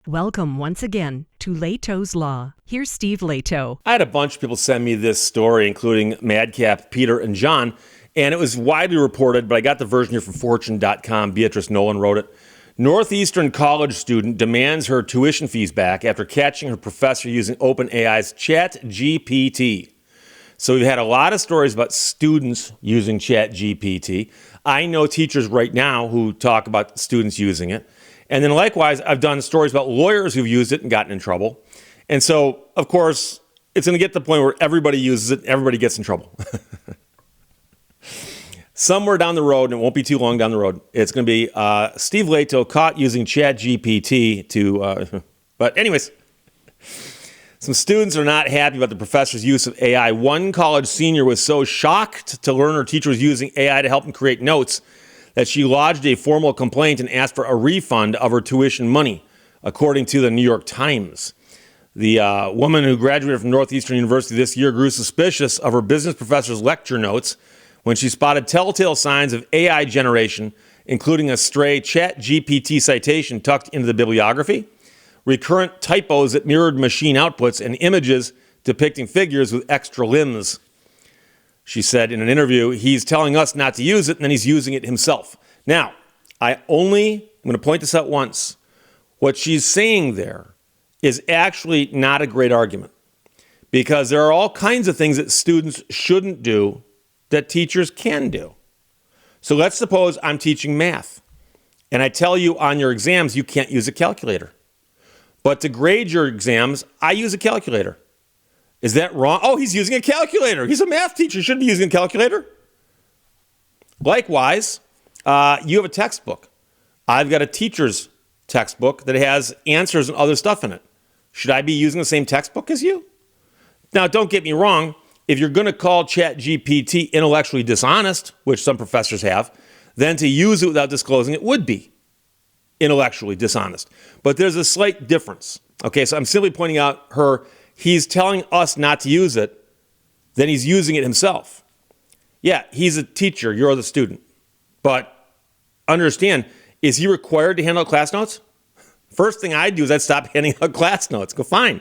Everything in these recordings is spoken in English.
Welcome once again to Lehto's Law. Here's Steve Lehto. I had a bunch of people send me this story, including Madcap, Peter, and John, and it was widely reported, but I got the version here from Fortune.com. Beatrice Nolan wrote it. Northeastern college student demands her tuition fees back after catching her professor using OpenAI's ChatGPT. So we've had a lot of stories about students using ChatGPT. I know teachers right now who talk about students using it. And then likewise, I've done stories about lawyers who've used it and gotten in trouble. And so, of course, it's going to get to the point where everybody uses it, everybody gets in trouble. Somewhere down the road, and it won't be too long down the road, it's going to be Steve Lehto caught using ChatGPT to... But anyways, some students are not happy about the professor's use of AI. One college senior was so shocked to learn her teacher was using AI to help him create notes that she lodged a formal complaint and asked for a refund of her tuition money, according to the New York Times. The woman who graduated from Northeastern University this year grew suspicious of her business professor's lecture notes when she spotted telltale signs of AI generation, including a stray ChatGPT citation tucked into the bibliography, recurrent typos that mirrored machine outputs, and images depicting figures with extra limbs. She said in an interview, he's telling us not to use it, and then he's using it himself. Now, I'm going to point this out once. What she's saying there is actually not a great argument, because there are all kinds of things that students shouldn't do that teachers can do. So let's suppose I'm teaching math, and I tell you on your exams you can't use a calculator. But to grade your exams, I use a calculator. Is that wrong? Oh, he's using a calculator. He's a math teacher. He shouldn't be using a calculator. Likewise, you have a textbook. I've got a teacher's textbook that has answers and other stuff in it. Should I be using the same textbook as you? Now, don't get me wrong. If you're going to call ChatGPT intellectually dishonest, which some professors have, then to use it without disclosing it would be intellectually dishonest. But there's a slight difference. Okay, so I'm simply pointing out he's telling us not to use it, then he's using it himself. Yeah, he's a teacher, you're the student. But understand, is he required to hand out class notes? First thing I'd do is I'd stop handing out class notes. Go fine.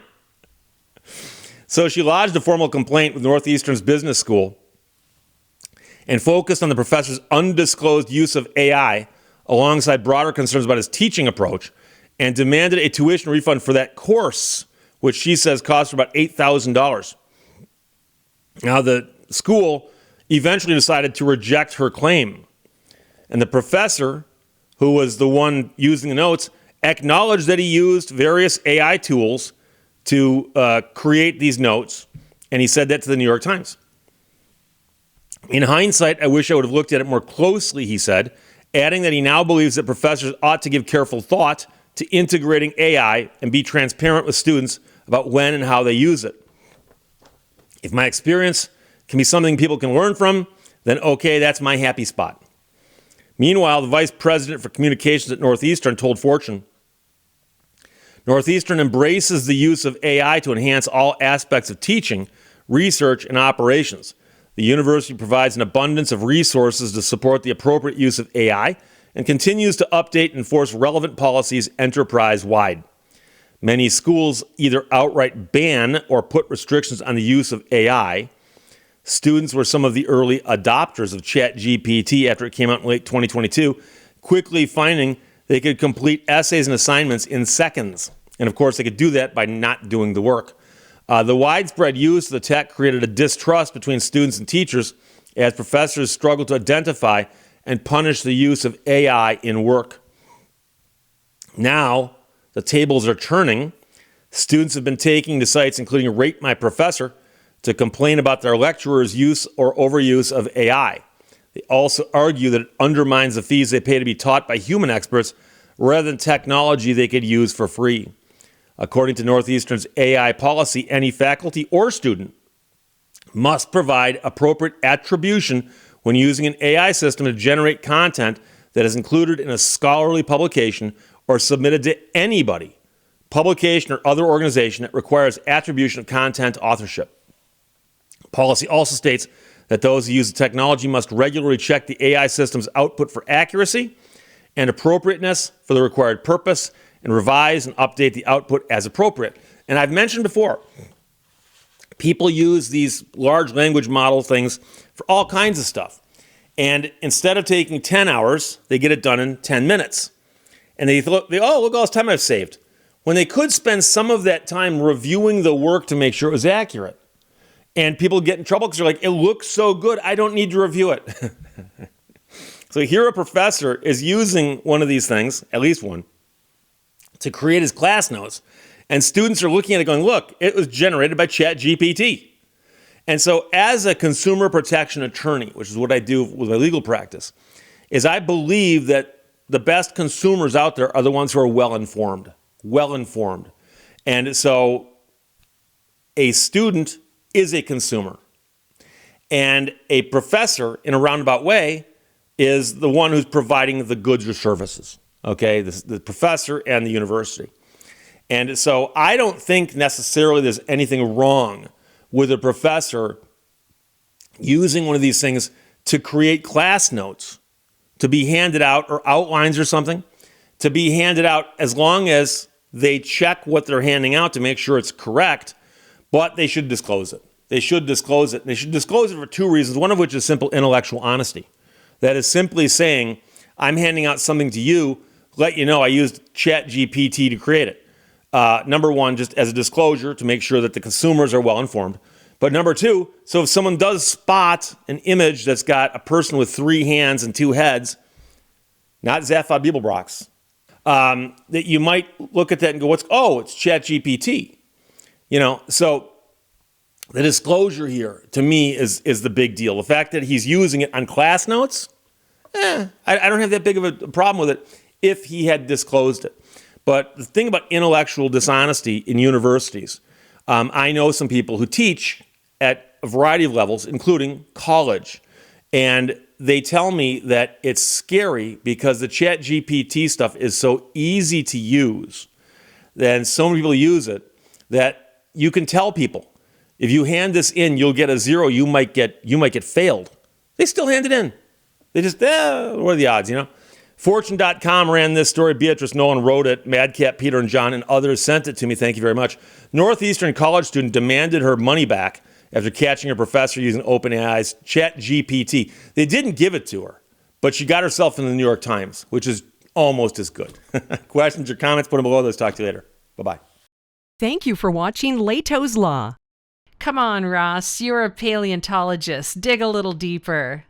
So she lodged a formal complaint with Northeastern's business school and focused on the professor's undisclosed use of AI alongside broader concerns about his teaching approach, and demanded a tuition refund for that course, which she says cost her about $8,000. Now, the school eventually decided to reject her claim. And the professor, who was the one using the notes, acknowledged that he used various AI tools to create these notes, and he said that to the New York Times. In hindsight, I wish I would have looked at it more closely, he said, adding that he now believes that professors ought to give careful thought to integrating AI and be transparent with students about when and how they use it. If my experience can be something people can learn from, then okay, that's my happy spot. Meanwhile, the vice president for communications at Northeastern told Fortune, Northeastern embraces the use of AI to enhance all aspects of teaching, research, and operations. The university provides an abundance of resources to support the appropriate use of AI and continues to update and enforce relevant policies enterprise-wide. Many schools either outright ban or put restrictions on the use of AI. Students were some of the early adopters of ChatGPT after it came out in late 2022, quickly finding they could complete essays and assignments in seconds. And of course, they could do that by not doing the work. The widespread use of the tech created a distrust between students and teachers as professors struggled to identify and punish the use of AI in work. Now, the tables are turning. Students have been taking to sites including Rate My Professor to complain about their lecturers' use or overuse of AI. They also argue that it undermines the fees they pay to be taught by human experts rather than technology they could use for free. According to Northeastern's AI policy, any faculty or student must provide appropriate attribution when using an AI system to generate content that is included in a scholarly publication or submitted to anybody, publication, or other organization that requires attribution of content authorship. Policy also states that those who use the technology must regularly check the AI system's output for accuracy and appropriateness for the required purpose, and revise and update the output as appropriate. And I've mentioned before, people use these large language model things for all kinds of stuff. And instead of taking 10 hours, they get it done in 10 minutes. And look all this time I've saved. When they could spend some of that time reviewing the work to make sure it was accurate. And people get in trouble because they're like, it looks so good, I don't need to review it. So here a professor is using one of these things, at least one, to create his class notes. And students are looking at it going, look, it was generated by ChatGPT. And so as a consumer protection attorney, which is what I do with my legal practice, is I believe that the best consumers out there are the ones who are well-informed. And so a student is a consumer. And a professor, in a roundabout way, is the one who's providing the goods or services. Okay, the professor and the university. And so I don't think necessarily there's anything wrong with a professor using one of these things to create class notes, to be handed out, or outlines or something, to be handed out as long as they check what they're handing out to make sure it's correct, but they should disclose it. They should disclose it. They should disclose it for two reasons, one of which is simple intellectual honesty. That is simply saying, I'm handing out something to you, let you know I used ChatGPT to create it. Number one, just as a disclosure to make sure that the consumers are well informed. But number two, so if someone does spot an image that's got a person with 3 hands and 2 heads, not Zaphod Beeblebrox, that you might look at that and go, it's ChatGPT. So the disclosure here to me is the big deal. The fact that he's using it on class notes, I don't have that big of a problem with it if he had disclosed it. But the thing about intellectual dishonesty in universities, I know some people who teach at a variety of levels, including college, and they tell me that it's scary because the ChatGPT stuff is so easy to use, and so many people use it, that you can tell people, if you hand this in, you'll get a 0, you might get failed. They still hand it in. They just, what are the odds, Fortune.com ran this story. Beatrice Nolan wrote it. Madcap, Peter, and John, and others sent it to me. Thank you very much. Northeastern college student demanded her money back after catching her professor using OpenAI's ChatGPT. They didn't give it to her, but she got herself in the New York Times, which is almost as good. Questions or comments, put them below. Let's talk to you later. Bye-bye. Thank you for watching Lehto's Law. Come on, Ross, you're a paleontologist. Dig a little deeper.